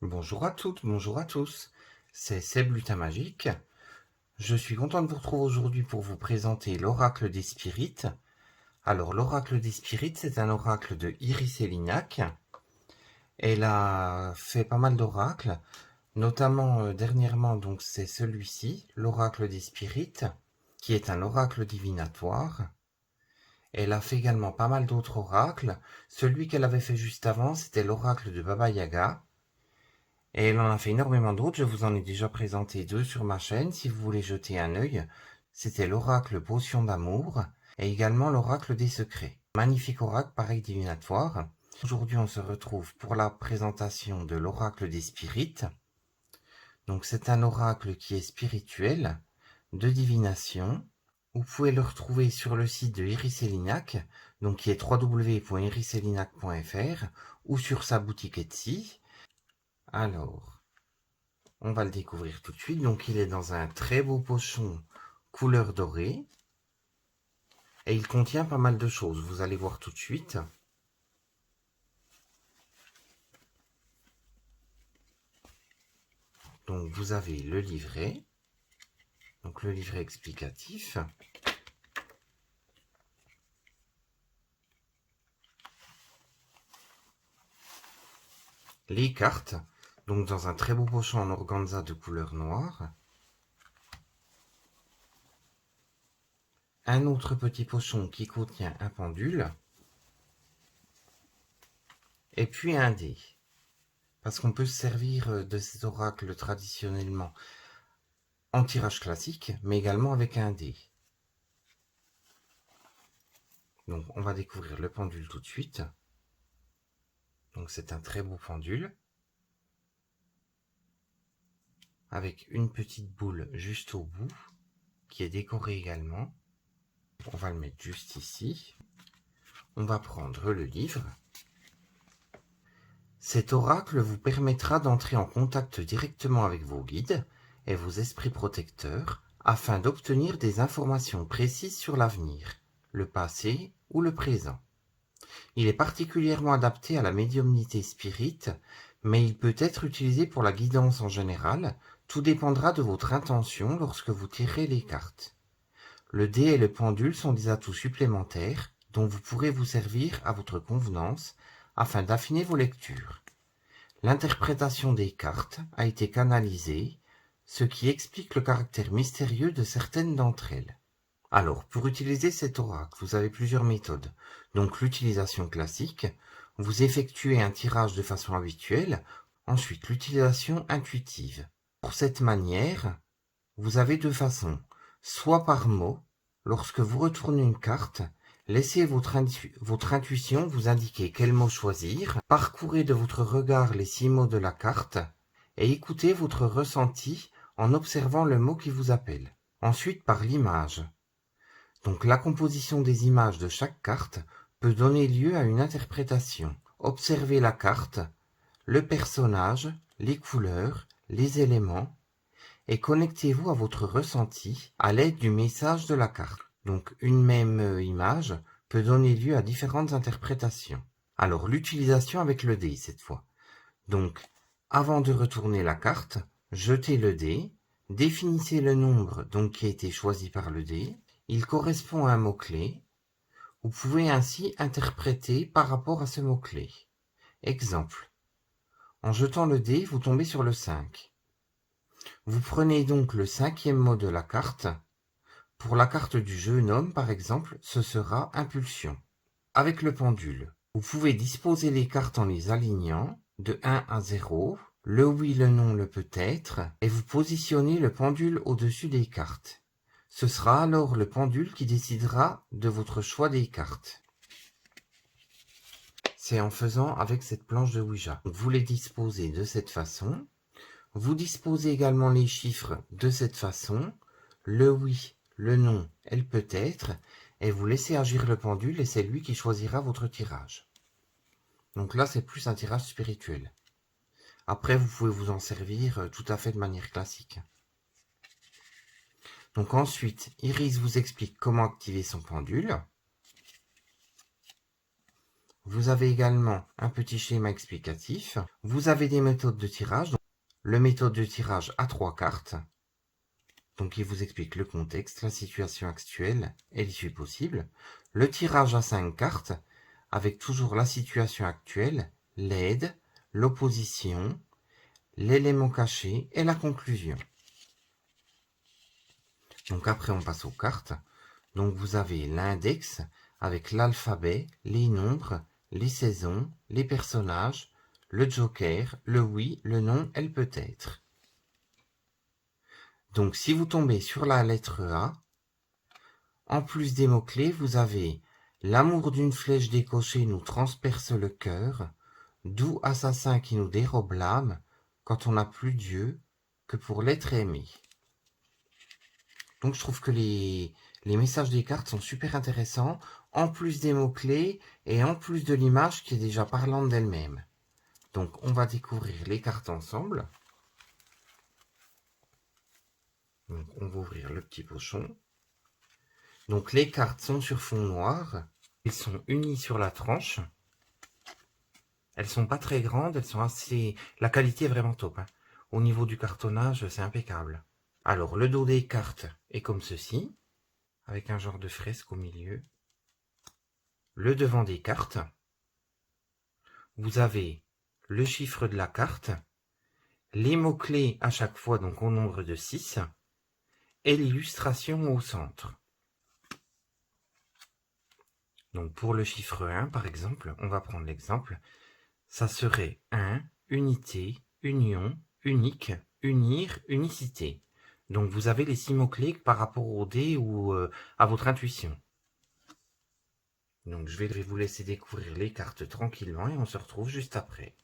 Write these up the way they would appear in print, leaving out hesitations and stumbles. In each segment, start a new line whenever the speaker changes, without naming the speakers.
Bonjour à toutes, bonjour à tous, c'est Seb Lutin Magique. Je suis content de vous retrouver aujourd'hui pour vous présenter l'oracle des spirites. Alors l'oracle des spirites, c'est un oracle de Iris Elinac. Elle a fait pas mal d'oracles, notamment dernièrement, donc c'est celui-ci, l'oracle des spirites, qui est un oracle divinatoire. Elle a fait également pas mal d'autres oracles. Celui qu'elle avait fait juste avant, c'était l'oracle de Baba Yaga. Et elle en a fait énormément d'autres, je vous en ai déjà présenté deux sur ma chaîne, si vous voulez jeter un œil. C'était l'oracle Potion d'amour, et également l'oracle des secrets. Magnifique oracle, pareil divinatoire. Aujourd'hui on se retrouve pour la présentation de l'oracle des spirites. Donc c'est un oracle qui est spirituel, de divination. Vous pouvez le retrouver sur le site de Iris Elinac, donc qui est www.iriselinac.fr, ou sur sa boutique Etsy. Alors, on va le découvrir tout de suite. Donc il est dans un très beau pochon couleur dorée. Et il contient pas mal de choses. Vous allez voir tout de suite. Donc vous avez le livret. Donc le livret explicatif. Les cartes. Donc dans un très beau pochon en organza de couleur noire. Un autre petit pochon qui contient un pendule. Et puis un dé. Parce qu'on peut se servir de ces oracles traditionnellement en tirage classique, mais également avec un dé. Donc on va découvrir le pendule tout de suite. Donc c'est un très beau pendule. Avec une petite boule juste au bout, qui est décorée également. On va le mettre juste ici. On va prendre le livre. Cet oracle vous permettra d'entrer en contact directement avec vos guides et vos esprits protecteurs afin d'obtenir des informations précises sur l'avenir, le passé ou le présent. Il est particulièrement adapté à la médiumnité spirite, mais il peut être utilisé pour la guidance en général. Tout dépendra de votre intention lorsque vous tirerez les cartes. Le dé et le pendule sont des atouts supplémentaires dont vous pourrez vous servir à votre convenance afin d'affiner vos lectures. L'interprétation des cartes a été canalisée, ce qui explique le caractère mystérieux de certaines d'entre elles. Alors, pour utiliser cet oracle, vous avez plusieurs méthodes. Donc l'utilisation classique, vous effectuez un tirage de façon habituelle, ensuite l'utilisation intuitive. Pour cette manière, vous avez deux façons, soit par mot, lorsque vous retournez une carte, laissez votre intuition vous indiquer quel mot choisir, parcourez de votre regard les 6 mots de la carte et écoutez votre ressenti en observant le mot qui vous appelle. Ensuite par l'image. Donc la composition des images de chaque carte peut donner lieu à une interprétation. Observez la carte, le personnage, les couleurs, les éléments, et connectez-vous à votre ressenti à l'aide du message de la carte. Donc une même image peut donner lieu à différentes interprétations. Alors l'utilisation avec le dé cette fois. Donc avant de retourner la carte, jetez le dé, définissez le nombre donc qui a été choisi par le dé, il correspond à un mot-clé. Vous pouvez ainsi interpréter par rapport à ce mot-clé. Exemple. En jetant le dé, vous tombez sur le 5. Vous prenez donc le 5e mot de la carte. Pour la carte du jeune homme, par exemple, ce sera impulsion. Avec le pendule, vous pouvez disposer les cartes en les alignant de 1 à 0, le oui, le non, le peut-être, et vous positionnez le pendule au-dessus des cartes. Ce sera alors le pendule qui décidera de votre choix des cartes. C'est en faisant avec cette planche de Ouija. Vous les disposez de cette façon. Vous disposez également les chiffres de cette façon. Le oui, le non et le peut-être. Et vous laissez agir le pendule et c'est lui qui choisira votre tirage. Donc là, c'est plus un tirage spirituel. Après, vous pouvez vous en servir tout à fait de manière classique. Donc ensuite, Iris vous explique comment activer son pendule. Vous avez également un petit schéma explicatif. Vous avez des méthodes de tirage. Le méthode de tirage à 3 cartes. Donc il vous explique le contexte, la situation actuelle et l'issue possible. Le tirage à 5 cartes, avec toujours la situation actuelle, l'aide, l'opposition, l'élément caché et la conclusion. Donc après on passe aux cartes. Donc vous avez l'index avec l'alphabet, les nombres, les saisons, les personnages, le joker, le oui, le non et le peut-être. Donc si vous tombez sur la lettre A, en plus des mots-clés, vous avez l'amour d'une flèche décochée nous transperce le cœur, doux assassin qui nous dérobe l'âme, quand on n'a plus Dieu que pour l'être aimé. Donc je trouve que les messages des cartes sont super intéressants, en plus des mots-clés et en plus de l'image qui est déjà parlante d'elle-même. Donc on va découvrir les cartes ensemble. Donc on va ouvrir le petit pochon. Donc les cartes sont sur fond noir. Elles sont unies sur la tranche. Elles sont pas très grandes, elles sont assez... La qualité est vraiment top, hein. Au niveau du cartonnage, c'est impeccable. Alors le dos des cartes est comme ceci, avec un genre de fresque au milieu. Le devant des cartes, vous avez le chiffre de la carte, les mots-clés à chaque fois, donc au nombre de 6, et l'illustration au centre. Donc pour le chiffre 1, par exemple, on va prendre l'exemple, ça serait 1, unité, union, unique, unir, unicité. Donc vous avez les 6 mots-clés par rapport au dé ou à votre intuition. Donc je vais vous laisser découvrir les cartes tranquillement et on se retrouve juste après.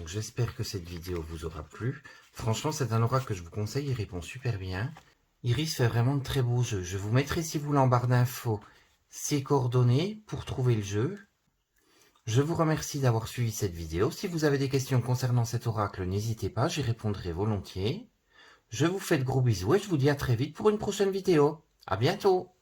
Donc j'espère que cette vidéo vous aura plu. Franchement, c'est un oracle que je vous conseille, il répond super bien. Iris fait vraiment de très beaux jeux. Je vous mettrai, si vous voulez, en barre d'infos ses coordonnées pour trouver le jeu. Je vous remercie d'avoir suivi cette vidéo. Si vous avez des questions concernant cet oracle, n'hésitez pas, j'y répondrai volontiers. Je vous fais de gros bisous et je vous dis à très vite pour une prochaine vidéo. À bientôt!